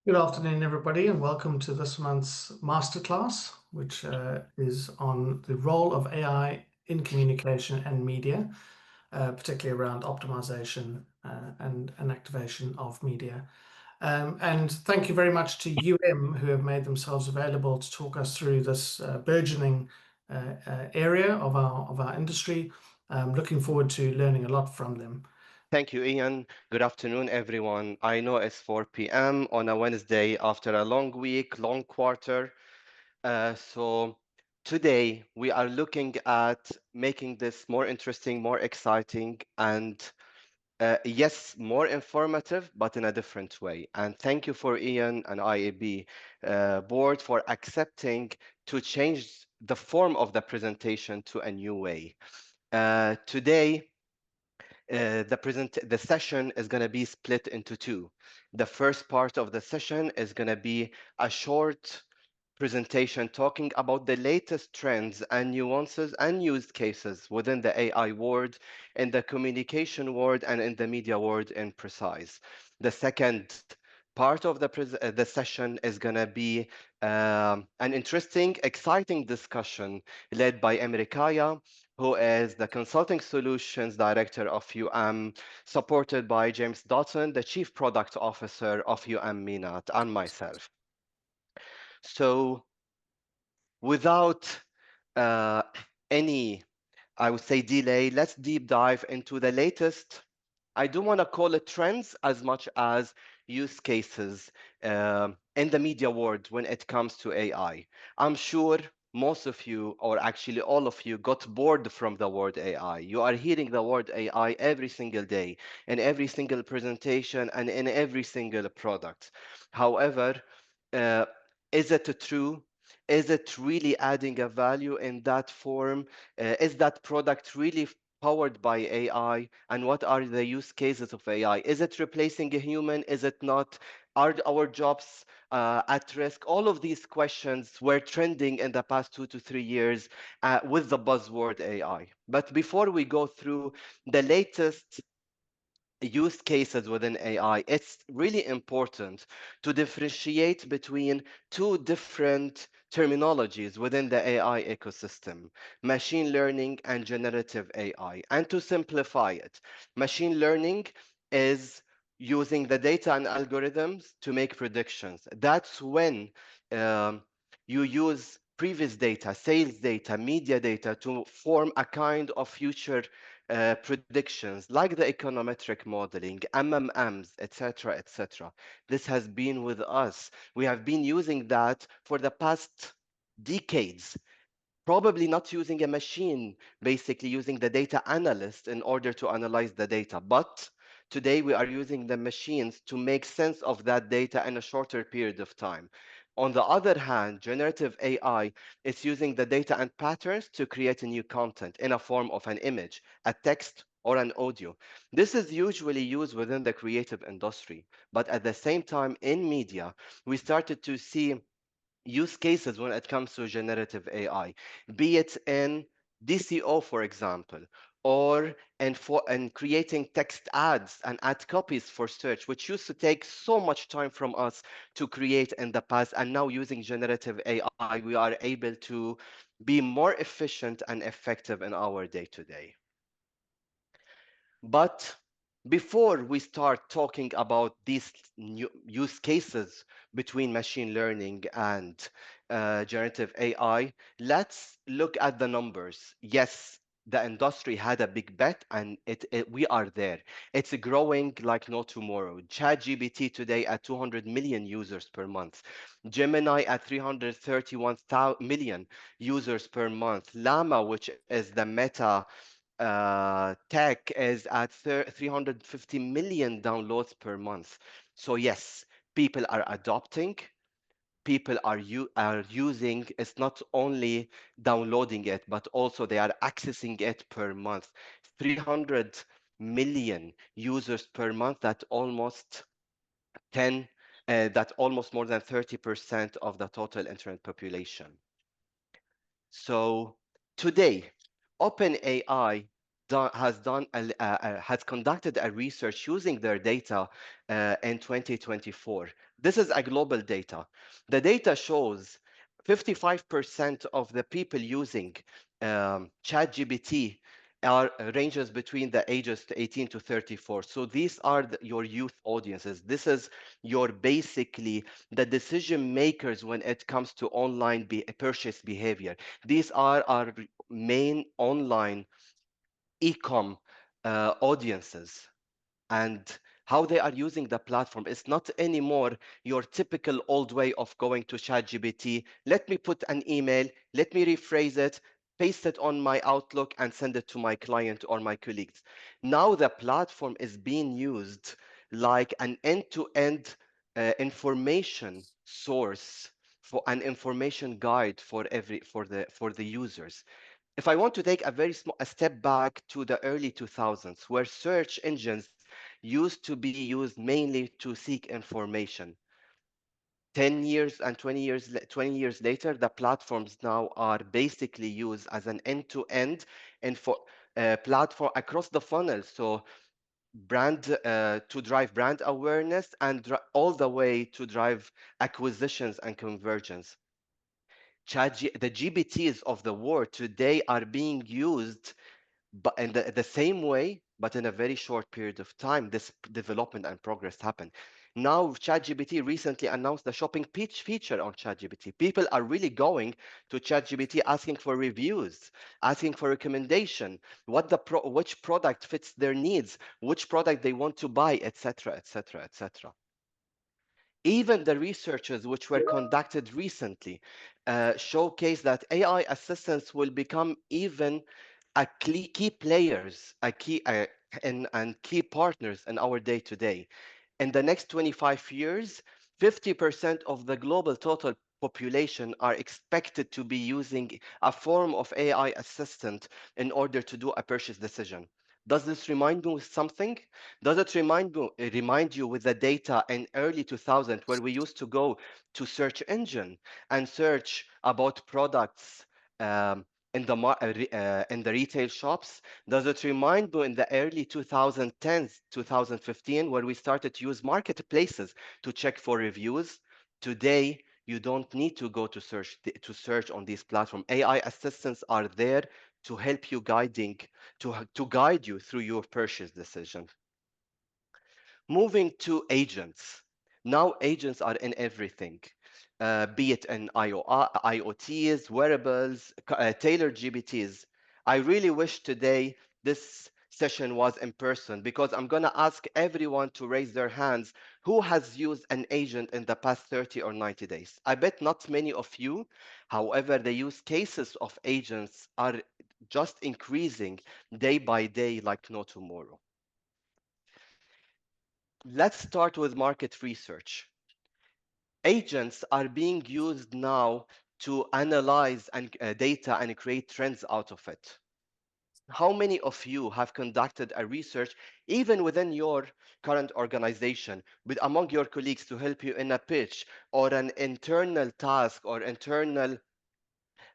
Good afternoon, everybody, and welcome to this month's Masterclass, which is on the role of AI in communication and media, particularly around optimization and activation of media. And thank you very much to who have made themselves available to talk us through this burgeoning area of our industry. Looking forward to learning a lot from them. Thank you, Ian. Good afternoon, everyone. I know it's 4 p.m. on a Wednesday after a long week, long quarter. So today we are looking at making this more interesting, more exciting, and yes, more informative, but in a different way. And thank you for Ian and IAB board for accepting to change the form of the presentation to a new way. Today, the session is going to be split into two. The first part of the session is going to be a short presentation talking about the latest trends and nuances and use cases within the AI world, in the communication world, and in the media world in precise. The second part of the session is going to be an interesting, exciting discussion led by Emre, who is the Consulting Solutions Director of supported by James Dotton, the Chief Product Officer of MENAT, and myself. So without uh, any, I would say, delay, let's deep dive into the latest. I don't want to call it trends as much as use cases in the media world when it comes to AI. I'm sure most of you, or actually all of you, got bored from the word AI. You are hearing the word AI every single day, in every single presentation, and in every single product. However, uh, is it true? Is it really adding a value in that form? Is that product really powered by AI? And what are the use cases of AI? Is it replacing a human? Is it not? Are our jobs at risk? All of these questions were trending in the past 2 to 3 years with the buzzword AI. But before we go through the latest use cases within AI, it's really important to differentiate between two different terminologies within the AI ecosystem, machine learning and generative AI. And to simplify it, machine learning is using the data and algorithms to make predictions. That's when you use previous data, sales data, media data to form a kind of future predictions like the econometric modeling, MMMs, etc., etc. This has been with us. We have been using that for the past decades, probably not using a machine, basically using the data analyst in order to analyze the data. But today we are using the machines to make sense of that data in a shorter period of time. On the other hand, generative AI is using the data and patterns to create a new content in a form of an image, a text, or an audio. This is usually used within the creative industry. But at the same time, in media, we started to see use cases when it comes to generative AI, be it in DCO, for example, or in creating text ads and ad copies for search, which used to take so much time from us to create in the past. And now using generative AI, we are able to be more efficient and effective in our day-to-day. But before we start talking about these new use cases between machine learning and generative AI, let's look at the numbers. Yes, the industry had a big bet, and we are there. It's growing like no tomorrow. ChatGPT today at 200 million users per month. Gemini at 331 million users per month. Llama, which is the Meta tech, is at 350 million downloads per month. So yes, people are adopting, people are using. It's not only downloading it, but also they are accessing it per month. 300 million users per month. That almost 10. That almost more than 30% of the total internet population. So today, OpenAI has conducted a research using their data in 2024. This is a global data. The data shows 55% of the people using ChatGPT are ranges between the ages to 18 to 34. So these are your youth audiences. This is your basically the decision makers when it comes to online purchase behavior. These are our main online e-com audiences, and how they are using the platform is not anymore your typical old way of going to ChatGPT. Let me put an email, let me rephrase it, paste it on my Outlook, and send it to my client or my colleagues. Now the platform is being used like an end-to-end information source for an information guide for the users. If I want to take a step back to the early 2000s, where search engines used to be used mainly to seek information. 10 years and 20 years later, the platforms now are basically used as an end-to-end and for platform across the funnel. So brand to drive brand awareness and all the way to drive acquisitions and conversions. The GBTs of the world today are being used but in the same way, but in a very short period of time, this development and progress happened. Now, ChatGPT recently announced the shopping pitch feature on ChatGPT. People are really going to ChatGPT asking for reviews, asking for recommendation, which product fits their needs, which product they want to buy, etc., etc., etc. Even the researches which were conducted recently showcase that AI assistants will become even a key players, and key partners in our day to day. In the next 25 years, 50% of the global total population are expected to be using a form of AI assistant in order to do a purchase decision. Does this remind you of something? Does it remind you with the data in early 2000 where we used to go to search engine and search about products in the retail shops? Does it remind you in the early 2010s, 2015, where we started to use marketplaces to check for reviews? Today, you don't need to go to search on these platforms. AI assistants are there to help you to guide you through your purchase decision. Moving to agents. Now agents are in everything, be it in IoTs, wearables, tailored GPTs. I really wish today this session was in person because I'm going to ask everyone to raise their hands who has used an agent in the past 30 or 90 days. I bet not many of you. However, the use cases of agents are just increasing day by day like no tomorrow. Let's start with market research. Agents are being used now to analyze data and create trends out of it. How many of you have conducted a research, even within your current organization, with among your colleagues to help you in a pitch or an internal task or internal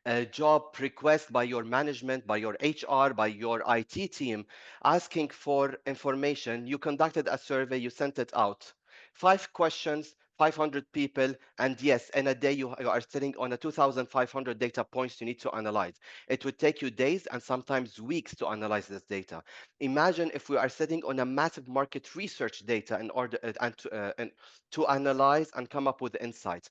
a job request by your management, by your HR, by your IT team, asking for information? You conducted a survey, you sent it out. 5 questions, 500 people, and yes, in a day you are sitting on a 2,500 data points you need to analyze. It would take you days and sometimes weeks to analyze this data. Imagine if we are sitting on a massive market research data in order and to analyze and come up with insights.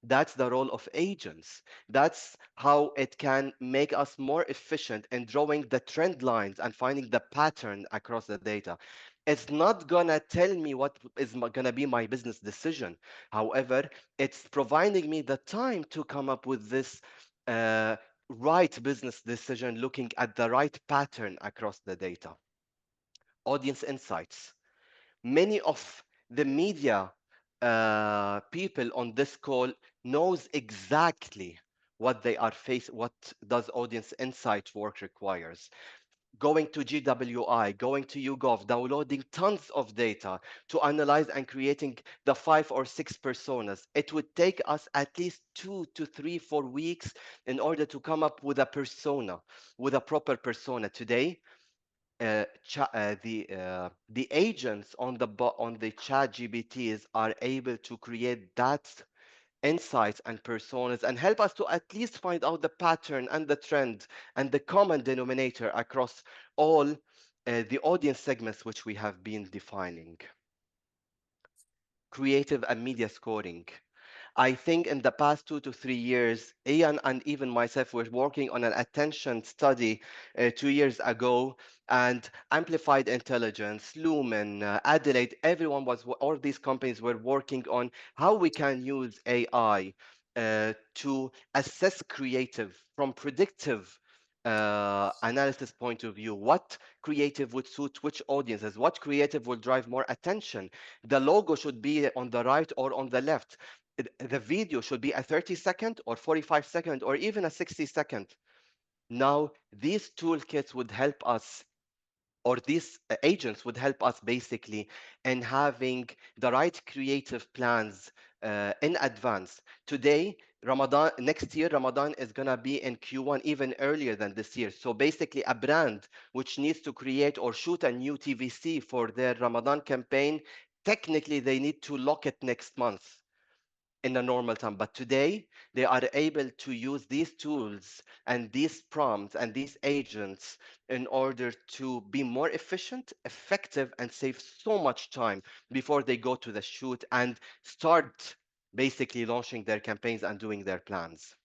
That's the role of agents. That's how it can make us more efficient in drawing the trend lines and finding the pattern across the data. It's not gonna tell me what is gonna be my business decision. However, it's providing me the time to come up with this uh, right business decision, looking at the right pattern across the data. Audience insights. Many of the media people on this call knows exactly what they are facing, what does audience insight work requires. Going to GWI, going to YouGov, downloading tons of data to analyze and creating the 5 or 6 personas. It would take us at least 2 to 3, 4 weeks in order to come up with a persona, with a proper persona. Today, the agents on on the chat GPTs are able to create that insights and personas and help us to at least find out the pattern and the trend and the common denominator across all the audience segments which we have been defining. Creative and media scoring. I think in the past 2 to 3 years, Ian and even myself were working on an attention study 2 years ago, and Amplified Intelligence, Lumen, Adelaide, everyone was, all these companies were working on how we can use AI to assess creative from predictive analysis point of view. What creative would suit which audiences? What creative will drive more attention? The logo should be on the right or on the left. The video should be a 30-second or 45-second or even a 60-second. Now, these toolkits would help us, or these agents would help us basically in having the right creative plans in advance. Today, Ramadan, next year, Ramadan is going to be in Q1 even earlier than this year. So basically, a brand which needs to create or shoot a new TVC for their Ramadan campaign, technically, they need to lock it next month in a normal time. But today, they are able to use these tools and these prompts and these agents in order to be more efficient, effective, and save so much time before they go to the shoot and start basically launching their campaigns and doing their plans.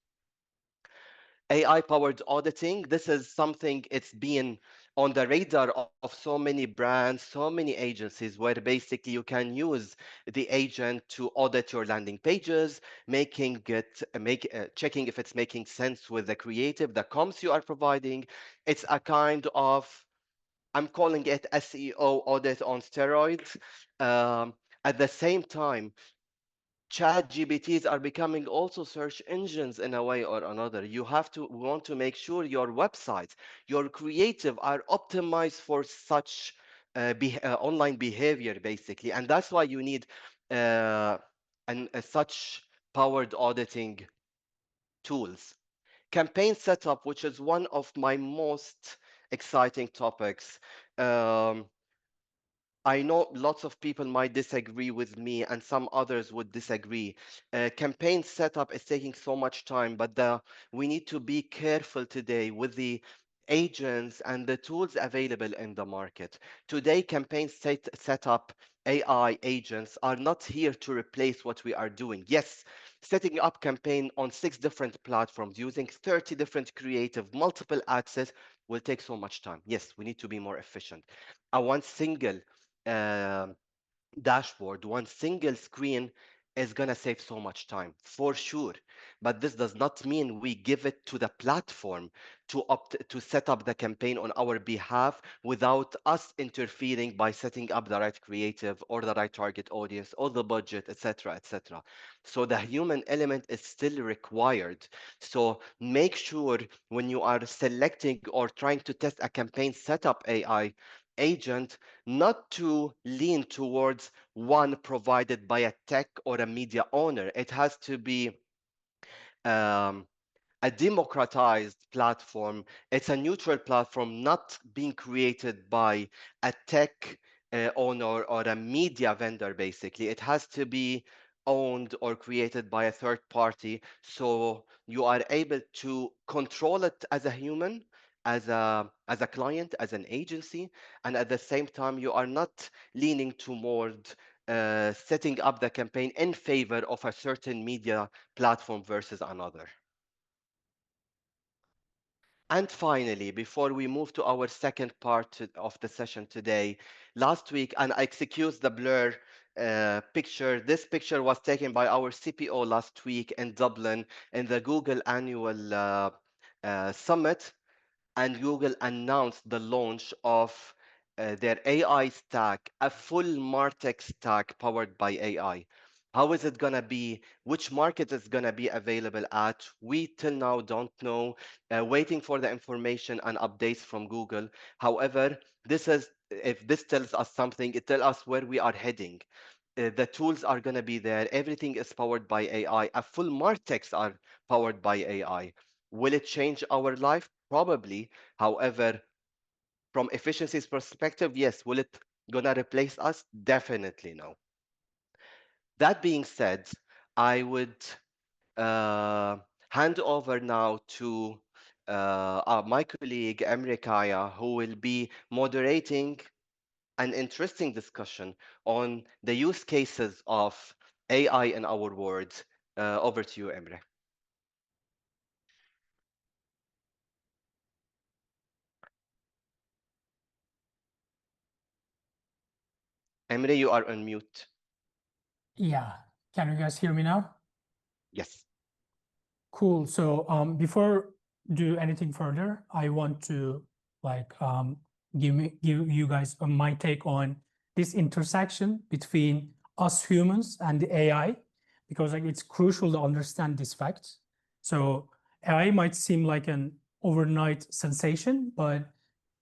AI powered auditing, this is something it's been on the radar of so many brands, so many agencies, where basically you can use the agent to audit your landing pages, checking if it's making sense with the creative, the comms you are providing. It's a kind of, I'm calling it SEO audit on steroids. At the same time, chat GPTs are becoming also search engines in a way or another. You have to want to make sure your websites, your creative are optimized for such online behavior, basically. And that's why you need uh, such powered auditing tools. Campaign setup, which is one of my most exciting topics. Um, I know lots of people might disagree with me and some others would disagree. Campaign setup is taking so much time, but we need to be careful today with the agents and the tools available in the market. Today, campaign setup AI agents are not here to replace what we are doing. Yes, setting up campaign on 6 different platforms using 30 different creative, multiple ad sets will take so much time. Yes, we need to be more efficient. A one single um dashboard, one single screen is going to save so much time for sure. But this does not mean we give it to the platform to set up the campaign on our behalf without us interfering by setting up the right creative or the right target audience or the budget, etc., etc. So the human element is still required. So make sure when you are selecting or trying to test a campaign setup AI agent not to lean towards one provided by a tech or a media owner. It has to be um, a democratized platform. It's a neutral platform, not being created by a tech owner or a media vendor, basically. It has to be owned or created by a third party. So you are able to control it as a human, as a client, as an agency, and at the same time, you are not leaning toward setting up the campaign in favor of a certain media platform versus another. And finally, before we move to our second part of the session today, last week, and I excuse the blur picture, this picture was taken by our CPO last week in Dublin in the Google annual summit, and Google announced the launch of their AI stack, a full MarTech stack powered by AI. How is it going to be? Which market is going to be available at? We till now don't know, waiting for the information and updates from Google. However, this is, if this tells us something, it tells us where we are heading. The tools are going to be there. Everything is powered by AI. A full martechs are powered by AI. Will it change our life? Probably. However, from efficiency's perspective, yes. Will it gonna replace us? Definitely no. That being said, I would uh, hand over now to my colleague Emre Kaya, who will be moderating an interesting discussion on the use cases of AI in our world. Over to you, Emre. Emre, you are on mute. Yeah. Can you guys hear me now? Yes. Cool. So before do anything further, I want to like give you guys my take on this intersection between us humans and the AI, because like it's crucial to understand this fact. So AI might seem like an overnight sensation, but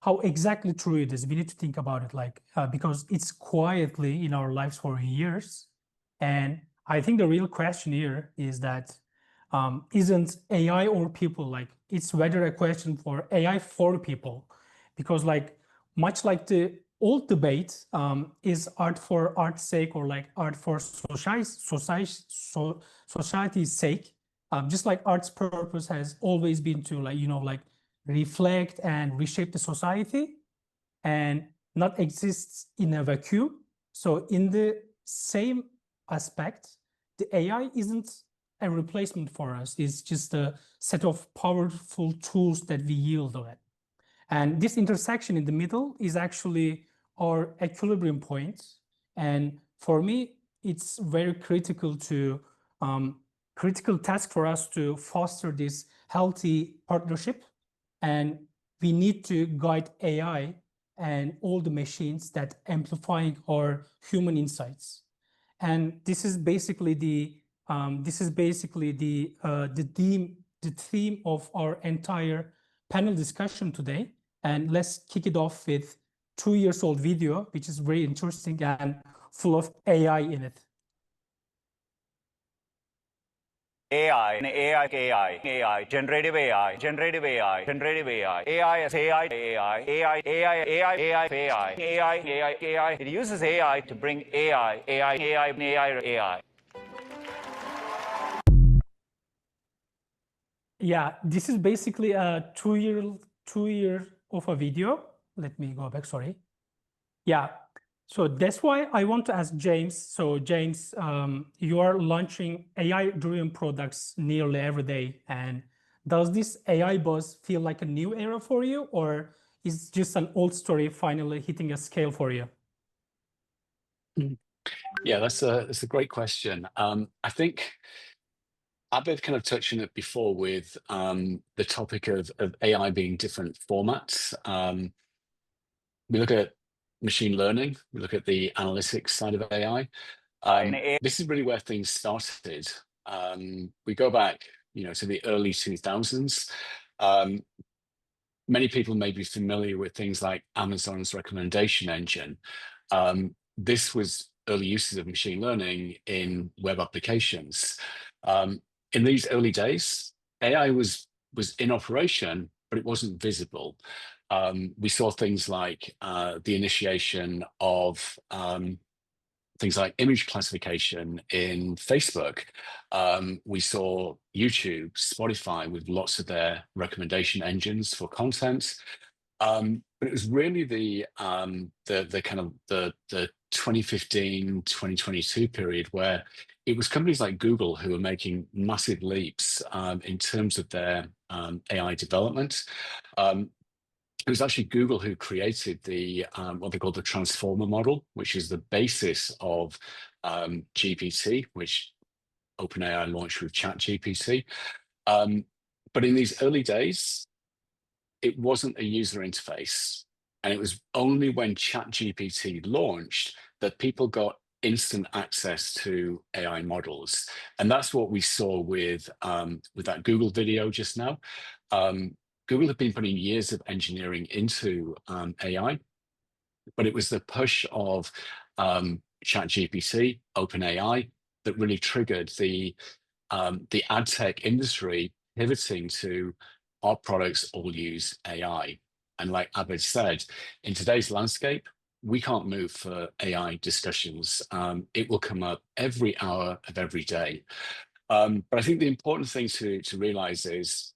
how exactly true it is, we need to think about it like because it's quietly in our lives for years. And I think the real question here is that isn't AI or people, like it's whether a question for AI for people, because like much like the old debate, is art for art's sake or like art for society's sake. Just like art's purpose has always been to like like reflect and reshape the society and not exists in a vacuum. So in the same aspect, the AI isn't a replacement for us. It's just a set of powerful tools that we yield on it. And this intersection in the middle is actually our equilibrium point. And for me, it's very critical task for us to foster this healthy partnership. And we need to guide AI and all the machines that amplifying our human insights. And this is basically the theme of our entire panel discussion today. And let's kick it off with 2 years old video, which is very interesting and full of AI in it. AI, generative AI, generative AI, generative AI, AI as AI, AI. It uses AI to bring AI. Yeah, this is basically a 2 year of a video. Let me go back, sorry. Yeah, so that's why I want to ask James. So James, you are launching AI-driven products nearly every day. And does this AI buzz feel like a new era for you, or is just an old story finally hitting a scale for you? Yeah, that's a great question. I think Abed kind of touched on it before with the topic of AI being different formats. We look at machine learning, we look at the analytics side of AI. This is really where things started. We go back, to the early 2000s. Many people may be familiar with things like Amazon's recommendation engine. This was early uses of machine learning in web applications. In these early days, AI was in operation, but it wasn't visible. We saw things like the initiation of things like image classification in Facebook. We saw YouTube, Spotify with lots of their recommendation engines for content. But it was really the kind of the 2015, 2022 period where it was companies like Google who were making massive leaps in terms of their AI development. It was actually Google who created the what they call the transformer model, which is the basis of GPT, which OpenAI launched with ChatGPT. But in these early days, it wasn't a user interface. And it was only when ChatGPT launched that people got instant access to AI models. And that's what we saw with that Google video just now. Google had been putting years of engineering into AI, but it was the push of ChatGPT, OpenAI, that really triggered the ad tech industry pivoting to our products all use AI. And like Abid said, in today's landscape, we can't move for AI discussions. It will come up every hour of every day. But I think the important thing to realize is,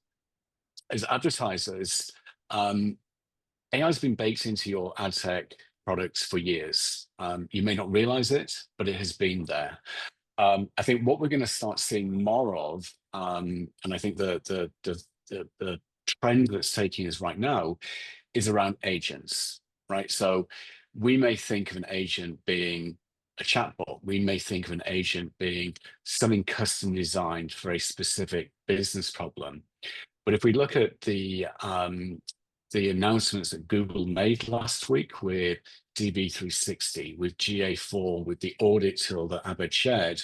as advertisers, AI has been baked into your ad tech products for years. You may not realize it, but it has been there. I think what we're going to start seeing more of, and I think the trend that's taking us right now is around agents, right? So we may think of an agent being a chatbot. We may think of an agent being something custom designed for a specific business problem. But if we look at the announcements that Google made last week with DB360, with GA4, with the audit tool that Abed shared,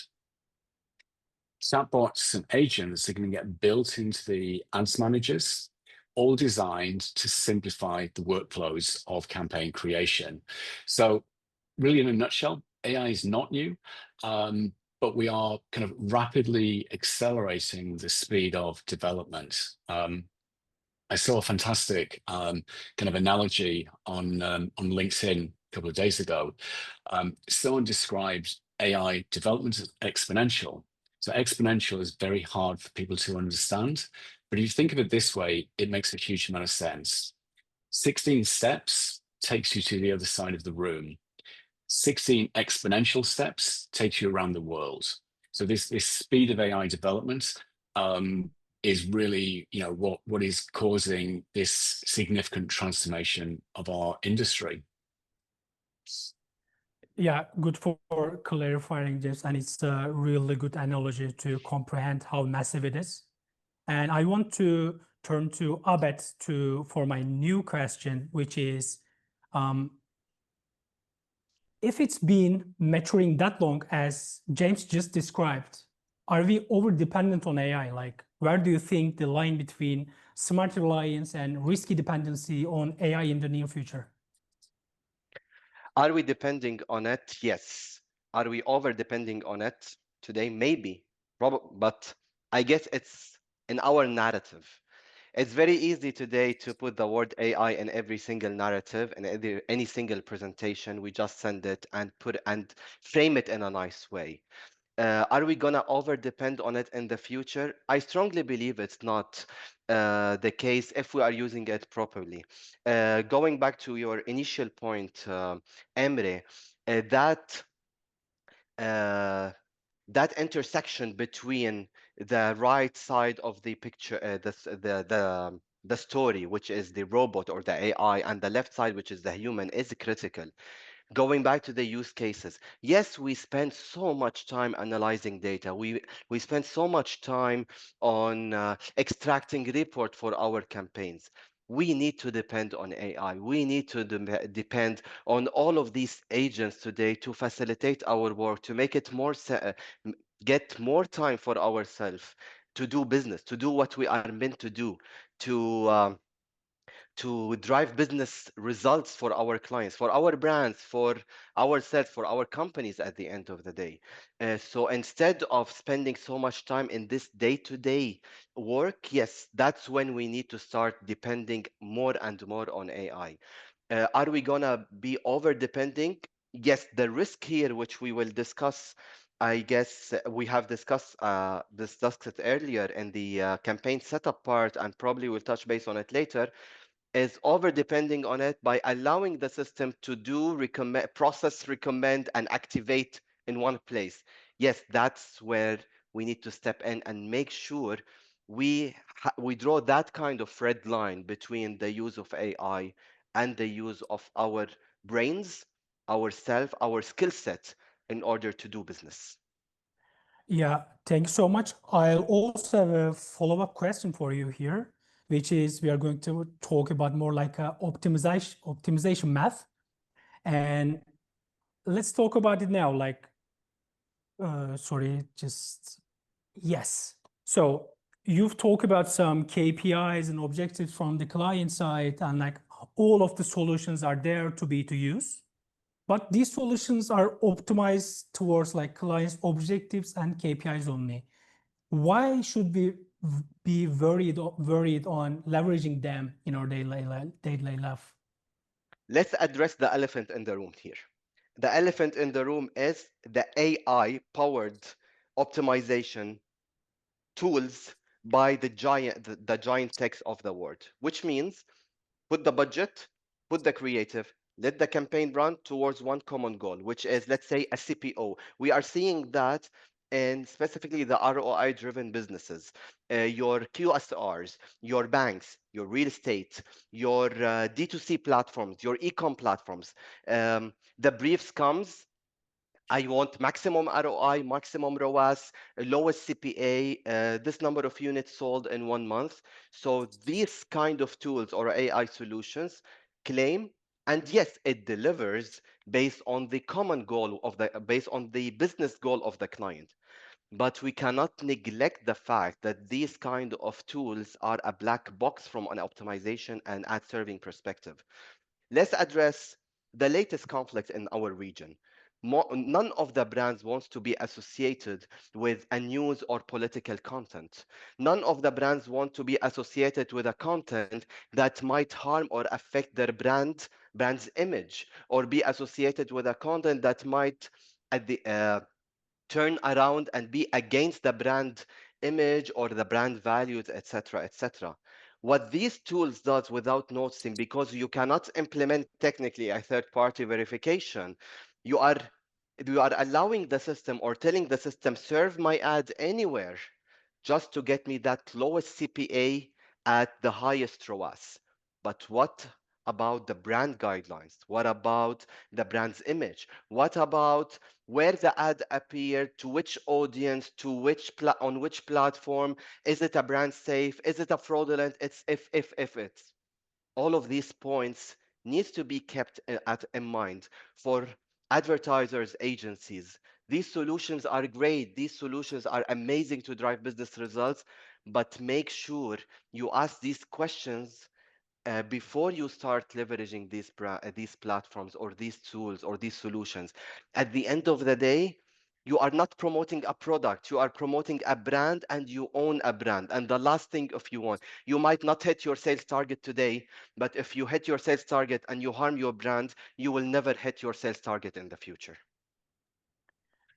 chatbots and agents are going to get built into the ads managers, all designed to simplify the workflows of campaign creation. So really, in a nutshell, AI is not new, but we are kind of rapidly accelerating the speed of development. I saw a fantastic kind of analogy on LinkedIn a couple of days ago. Someone described AI development as exponential. So exponential is very hard for people to understand, but if you think of it this way, it makes a huge amount of sense. 16 steps takes you to the other side of the room. 16 exponential steps takes you around the world. So this speed of AI development is really, what is causing this significant transformation of our industry. Yeah, good for clarifying this, and it's a really good analogy to comprehend how massive it is. And I want to turn to Abed for my new question, which is, if it's been maturing that long as James just described, are we over-dependent on AI? Like, where do you think the line between smart reliance and risky dependency on AI in the near future? Are we depending on it? Yes. Are we over-depending on it today? Maybe, but I guess it's in our narrative. It's very easy today to put the word AI in every single narrative and any single presentation. We just send it and frame it in a nice way. Are we gonna over-depend on it in the future? I strongly believe it's not the case if we are using it properly. Going back to your initial point, Emre, that intersection between the right side of the picture, the story, which is the robot or the AI, and the left side, which is the human, is critical. Going back to the use cases, yes, we spend so much time analyzing data. We spend so much time on extracting report for our campaigns. We need to depend on AI. We need to depend on all of these agents today to facilitate our work, to make it get more time for ourselves to do business, to do what we are meant to do, to drive business results for our clients, for our brands, for ourselves, for our companies at the end of the day. So instead of spending so much time in this day-to-day work, yes, that's when we need to start depending more and more on AI. Are we gonna be over-depending? Yes, the risk here, which we will discuss, I guess we have discussed it earlier in the campaign setup part, and probably we'll touch base on it later, is over depending on it by allowing the system to do process, recommend, and activate in one place. Yes, that's where we need to step in and make sure we draw that kind of red line between the use of AI and the use of our brains, ourself, our skill set in order to do business. Yeah, thank you so much. I'll also have a follow-up question for you here, which is we are going to talk about more like a optimization math. And let's talk about it now. Like, yes. So you've talked about some KPIs and objectives from the client side, and like all of the solutions are there to use. But these solutions are optimized towards like clients' objectives and KPIs only. Why should we be worried on leveraging them in our daily life? Let's address the elephant in the room here. The elephant in the room is the AI-powered optimization tools by the giant techs of the world, which means put the budget, put the creative, let the campaign run towards one common goal, which is, let's say, a CPO. We are seeing that in specifically the ROI-driven businesses, your QSRs, your banks, your real estate, your D2C platforms, your e-com platforms. The briefs comes, I want maximum ROI, maximum ROAS, lowest CPA, this number of units sold in 1 month. So these kind of tools or AI solutions claim, and yes, it delivers based on the common goal of based on the business goal of the client. But we cannot neglect the fact that these kind of tools are a black box from an optimization and ad serving perspective. Let's address the latest conflict in our region. None of the brands wants to be associated with a news or political content. None of the brands want to be associated with a content that might harm or affect their brand's image, or be associated with a content that might at the turn around and be against the brand image or the brand values, etc., etc. What these tools does without noticing, because you cannot implement technically a third-party verification, you are allowing the system or telling the system, serve my ad anywhere just to get me that lowest CPA at the highest ROAS. But what about the brand guidelines? What about the brand's image? What about where the ad appeared, to which audience, to which on which platform? Is it a brand safe? Is it a fraudulent? It's if it's. All of these points needs to be kept in mind for advertisers, agencies. These solutions are great. These solutions are amazing to drive business results, but make sure you ask these questions before you start leveraging these platforms or these tools or these solutions. At the end of the day, you are not promoting a product, you are promoting a brand, and you own a brand. And the last thing, if you want, you might not hit your sales target today, but if you hit your sales target and you harm your brand, you will never hit your sales target in the future.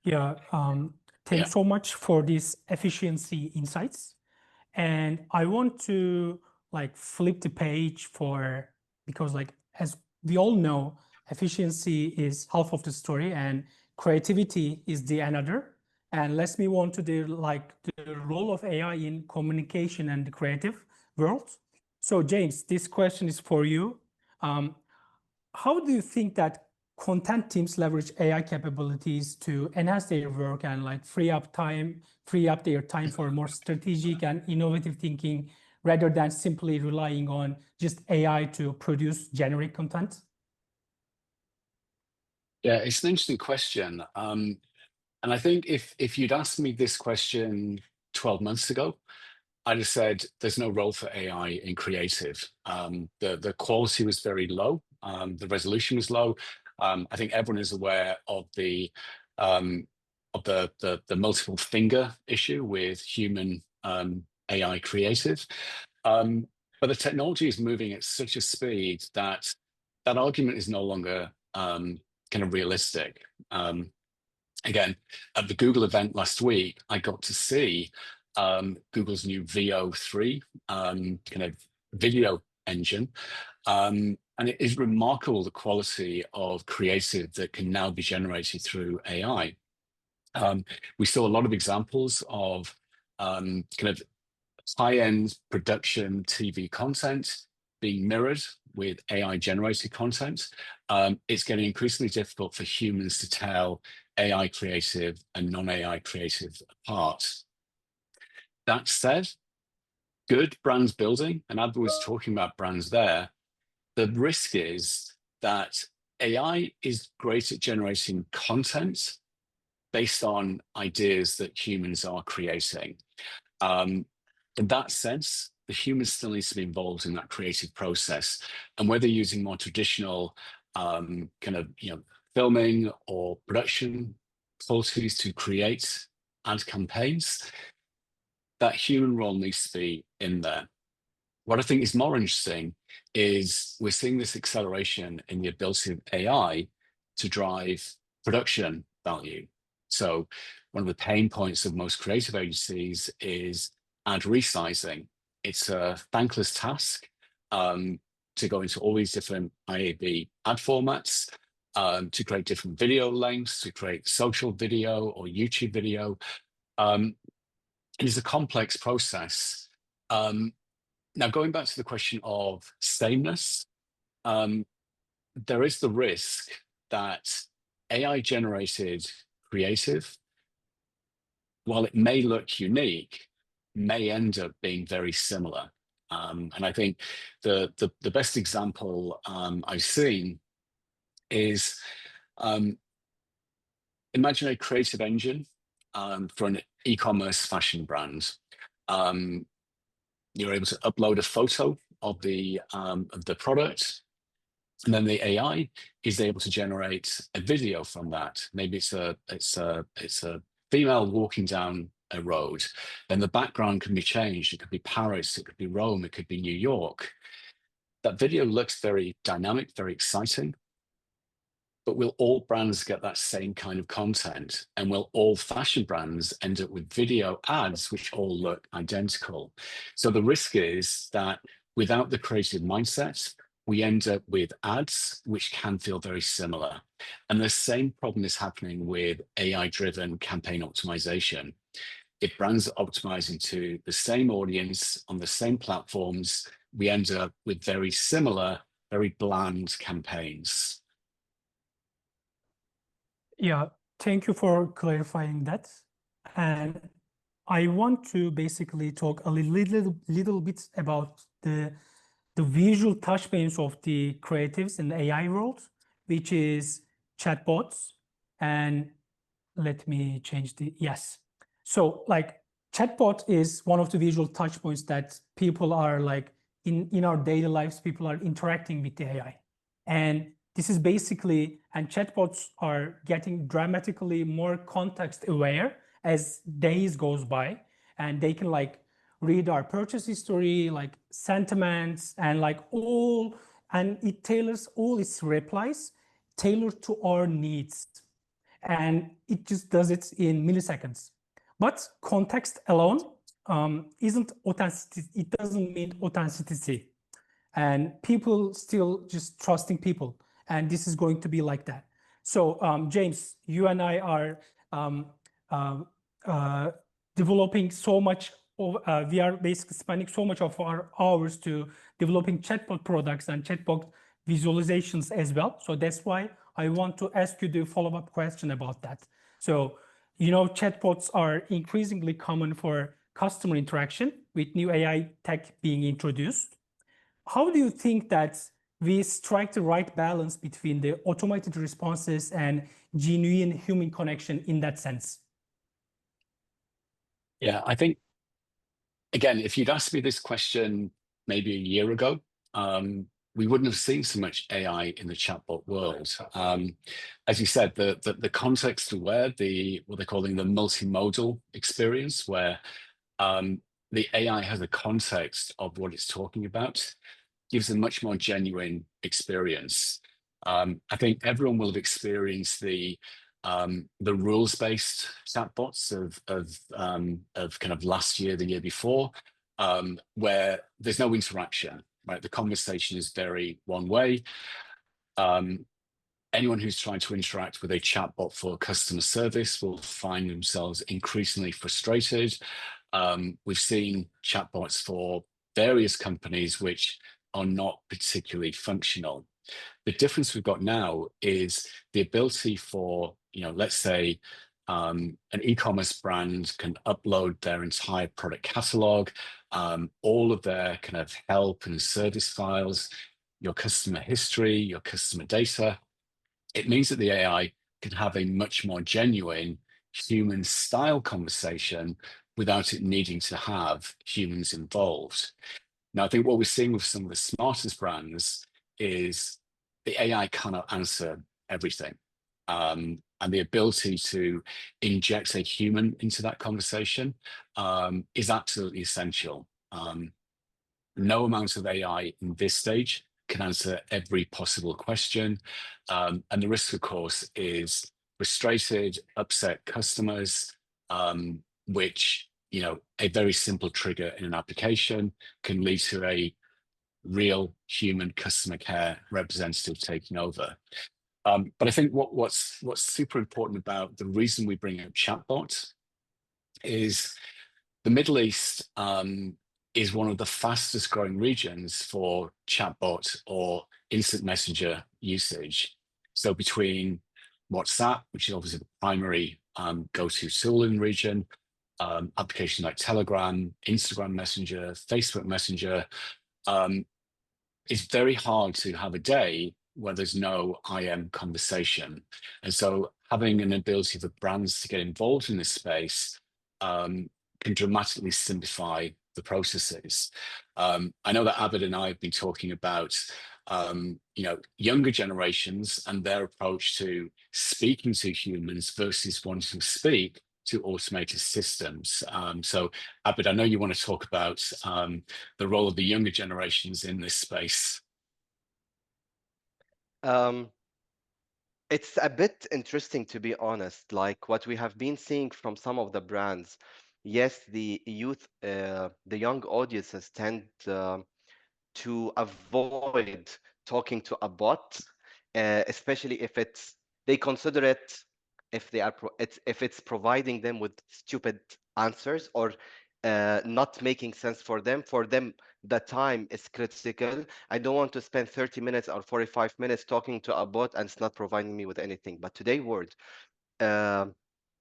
Yeah, thanks so much for these efficiency insights. And I want to like flip the page because like, as we all know, efficiency is half of the story and creativity is the another. And let's move on to the role of AI in communication and the creative world. So James, this question is for you. How do you think that content teams leverage AI capabilities to enhance their work and like free up their time for more strategic and innovative thinking rather than simply relying on just AI to produce generic content? Yeah, it's an interesting question. And I think if you'd asked me this question 12 months ago, I'd have said there's no role for AI in creative. The quality was very low. The resolution was low. I think everyone is aware of the multiple finger issue with human AI creative. But the technology is moving at such a speed that that argument is no longer kind of realistic. Again, at the Google event last week, I got to see Google's new VO3 kind of video engine. And it is remarkable the quality of creative that can now be generated through AI. We saw a lot of examples of kind of high-end production TV content being mirrored with AI-generated content. It's getting increasingly difficult for humans to tell AI creative and non-AI creative apart. That said, good brands building, and Abba was talking about brands there, the risk is that AI is great at generating content based on ideas that humans are creating. In that sense, the human still needs to be involved in that creative process. And whether using more traditional kind of filming or production qualities to create ad campaigns, that human role needs to be in there. What I think is more interesting is we're seeing this acceleration in the ability of AI to drive production value. So one of the pain points of most creative agencies is ad resizing. It's a thankless task to go into all these different IAB ad formats, to create different video lengths, to create social video or YouTube video. It is a complex process. Now, going back to the question of sameness, there is the risk that AI-generated creative, while it may look unique, may end up being very similar. And I think the best example I've seen is imagine a creative engine for an e-commerce fashion brand. You're able to upload a photo of the product, and then the AI is able to generate a video from that. Maybe it's a female walking down a road. Then the background can be changed. It could be Paris, it could be Rome, it could be New York. That video looks very dynamic, very exciting. But will all brands get that same kind of content? And will all fashion brands end up with video ads which all look identical? So the risk is that without the creative mindset, we end up with ads which can feel very similar. And the same problem is happening with AI-driven campaign optimization. If brands are optimizing to the same audience on the same platforms, we end up with very similar, very bland campaigns. Yeah, thank you for clarifying that. And I want to basically talk a little bit about the visual touch points of the creatives in the AI world, which is chatbots. And let me change yes. So like chatbot is one of the visual touch points that people are like in our daily lives, people are interacting with the AI. And this is basically, and chatbots are getting dramatically more context aware as days goes by, and they can like read our purchase history, like sentiments, and like all, and it tailors all its replies tailored to our needs. And it just does it in milliseconds. But context alone isn't authenticity. It doesn't mean authenticity. And people still just trusting people. And this is going to be like that. So James, you and I are developing so much, we are basically spending so much of our hours to developing chatbot products and chatbot visualizations as well. So that's why I want to ask you the follow-up question about that. So, you know, chatbots are increasingly common for customer interaction with new AI tech being introduced. How do you think that we strike the right balance between the automated responses and genuine human connection in that sense? Yeah, I think, again, if you'd asked me this question maybe a year ago, we wouldn't have seen so much AI in the chatbot world. As you said, the context aware, what they're calling the multimodal experience, where the AI has a context of what it's talking about, gives a much more genuine experience. I think everyone will have experienced the rules-based chatbots of kind of last year, the year before, where there's no interaction, right? The conversation is very one way. Anyone who's trying to interact with a chatbot for customer service will find themselves increasingly frustrated. We've seen chatbots for various companies which are not particularly functional. The difference we've got now is the ability for, let's say, an e-commerce brand can upload their entire product catalog, all of their kind of help and service files, your customer history, your customer data. It means that the AI can have a much more genuine human style conversation without it needing to have humans involved. Now, I think what we're seeing with some of the smartest brands is the AI cannot answer everything. and the ability to inject a human into that conversation is absolutely essential. No amount of AI in this stage can answer every possible question. And the risk, of course, is frustrated, upset customers, which, you know, a very simple trigger in an application can lead to a real human customer care representative taking over. But I think what's super important about the reason we bring up chatbot is the Middle East is one of the fastest growing regions for chatbot or instant messenger usage. So between WhatsApp, which is obviously the primary go-to tool in the region, applications like Telegram, Instagram Messenger, Facebook Messenger, it's very hard to have a day where there's no IM conversation. And so having an ability for brands to get involved in this space can dramatically simplify the processes. I know that Abid and I have been talking about you know, younger generations and their approach to speaking to humans versus wanting to speak to automated systems. So Abid, I know you want to talk about the role of the younger generations in this space. It's a bit interesting, to be honest, like what we have been seeing from some of the brands. Yes, the youth, the young audiences tend to avoid talking to a bot, especially if they consider it, if it's providing them with stupid answers or not making sense for them. For them, the time is critical. I don't want to spend 30 minutes or 45 minutes talking to a bot and it's not providing me with anything. But today,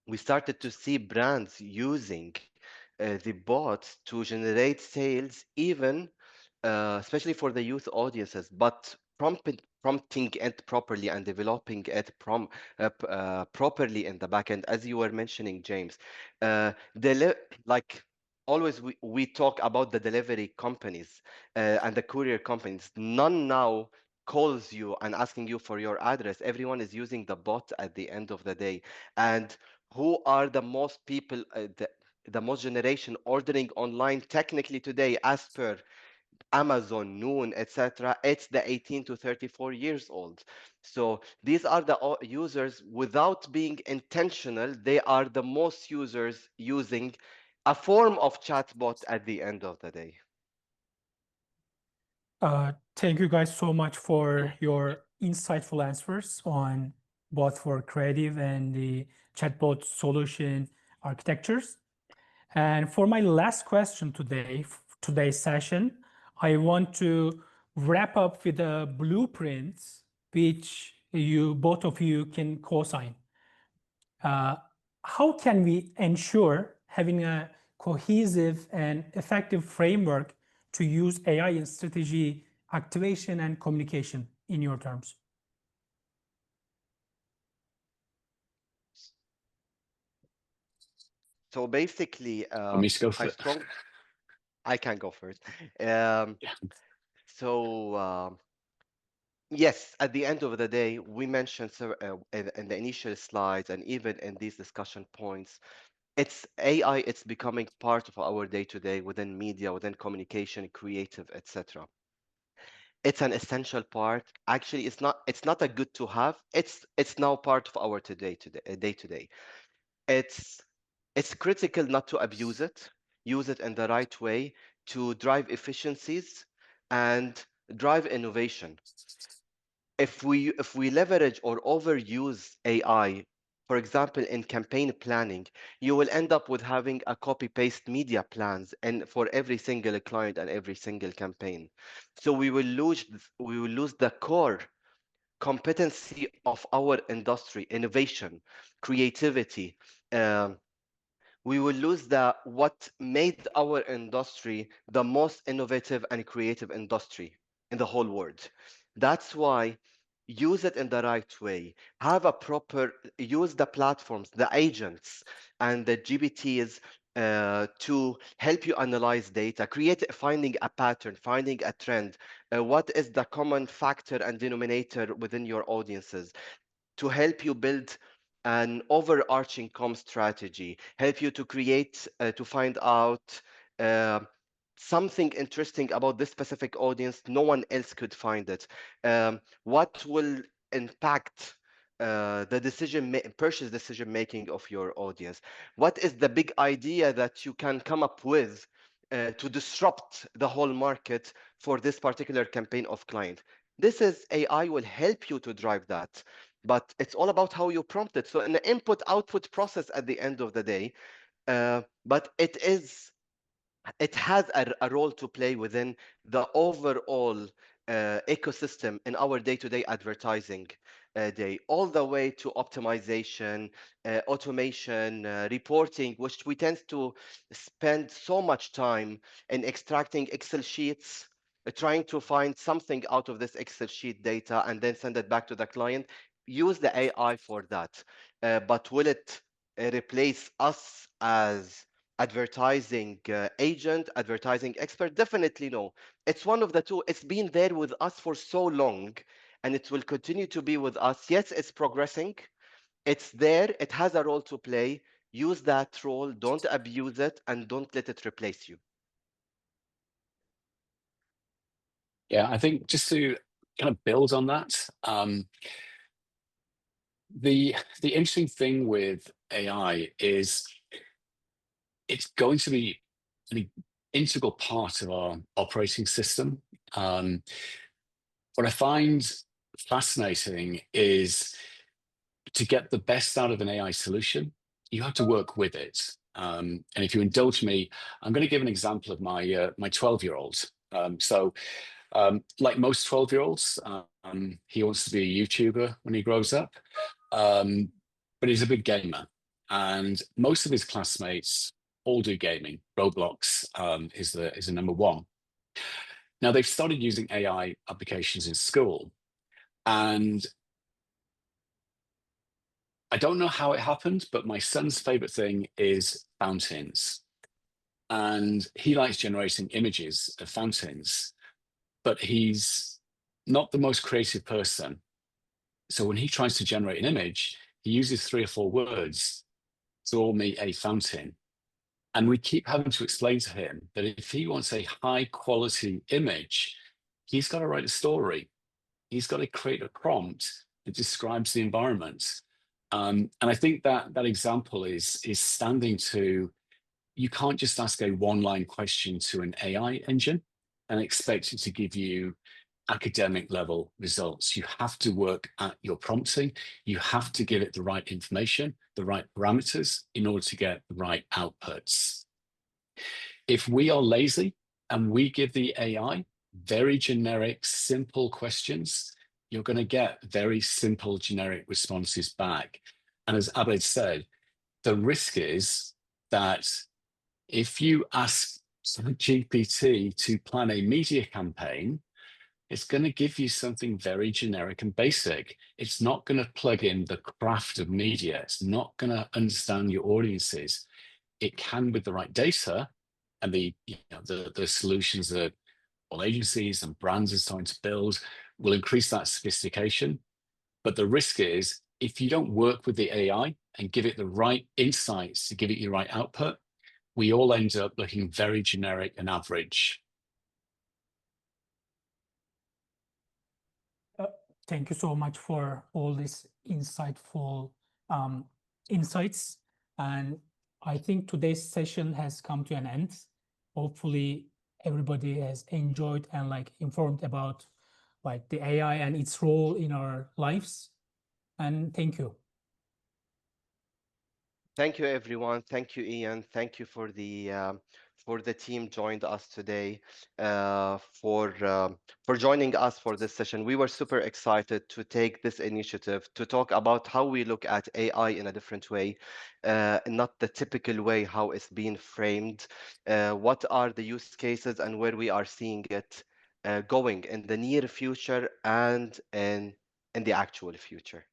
we started to see brands using the bots to generate sales, even especially for the youth audiences, but prompting it properly and developing it properly in the backend, as you were mentioning, James. Like always, we talk about the delivery companies and the courier companies. None now calls you and asking you for your address. Everyone is using the bot at the end of the day. And who are the most people, the most generation ordering online technically today, as per Amazon, Noon, etc., it's the 18 to 34 years old. So these are the users. Without being intentional, they are the most users using a form of chatbot at the end of the day. Thank you guys so much for your insightful answers on both for creative and the chatbot solution architectures. And for my last question today's session, I want to wrap up with the blueprints which both of you can co-sign. How can we ensure having a cohesive and effective framework to use AI in strategy activation and communication in your terms? So basically, Want me to go for it? I can go first. Yeah. So yes, at the end of the day, we mentioned in the initial slides and even in these discussion points, it's AI, it's becoming part of our day-to-day within media, within communication, creative, etc. It's an essential part. Actually, it's not a good to have. It's now part of our day-to-day. It's critical not to abuse it, use it in the right way to drive efficiencies and drive innovation. If we leverage or overuse AI, for example, in campaign planning, you will end up with having a copy-paste media plans and for every single client and every single campaign. So we will lose the core competency of our industry, innovation, creativity. We will lose what made our industry the most innovative and creative industry in the whole world. That's why use it in the right way. Use the platforms, the agents, and the GPTs to help you analyze data, finding a pattern, finding a trend. What is the common factor and denominator within your audiences? to help you build an overarching comm strategy, help you to create, to find out something interesting about this specific audience. No one else could find it. What will impact the purchase decision making of your audience? What is the big idea that you can come up with to disrupt the whole market for this particular campaign of client? This is AI will help you to drive that, but it's all about how you prompt it. So an input output process at the end of the day, but it has a role to play within the overall ecosystem in our day-to-day advertising day, all the way to optimization, automation, reporting, which we tend to spend so much time in extracting Excel sheets, trying to find something out of this Excel sheet data and then send it back to the client. Use the AI for that. But will it replace us as advertising agent, advertising expert? Definitely no. It's one of the two. It's been there with us for so long, and it will continue to be with us. Yes, it's progressing. It's there. It has a role to play. Use that role. Don't abuse it, and don't let it replace you. Yeah, I think just to kind of build on that, the interesting thing with AI is it's going to be an integral part of our operating system. What I find fascinating is to get the best out of an AI solution, you have to work with it. And if you indulge me, I'm going to give an example of my 12-year-old. Like most 12-year-olds, he wants to be a YouTuber when he grows up, but he's a big gamer. And most of his classmates all do gaming. Roblox is the number one. Now, they've started using AI applications in school. And I don't know how it happened, but my son's favorite thing is fountains. And he likes generating images of fountains, but he's not the most creative person. So when he tries to generate an image, he uses 3 or 4 words, draw me a fountain. And we keep having to explain to him that if he wants a high quality image, he's got to write a story. He's got to create a prompt that describes the environment. And I think that example is standing to, you can't just ask a one-line question to an AI engine and expect it to give you academic level results. You have to work at your prompting. You have to give it the right information, the right parameters in order to get the right outputs. If we are lazy and we give the AI very generic, simple questions, you're going to get very simple, generic responses back. And as Abed said, the risk is that if you ask GPT to plan a media campaign, it's going to give you something very generic and basic. It's not going to plug in the craft of media. It's not going to understand your audiences. It can with the right data and the solutions that all agencies and brands are starting to build will increase that sophistication. But the risk is if you don't work with the AI and give it the right insights to give it your right output, we all end up looking very generic and average. Thank you so much for all these insightful insights. And I think today's session has come to an end. Hopefully everybody has enjoyed and informed about the AI and its role in our lives. And thank you. Thank you, everyone. Thank you, Ian. Thank you for the team joined us today, for joining us for this session. We were super excited to take this initiative to talk about how we look at AI in a different way, not the typical way how it's been framed. What are the use cases and where we are seeing it going in the near future and in the actual future.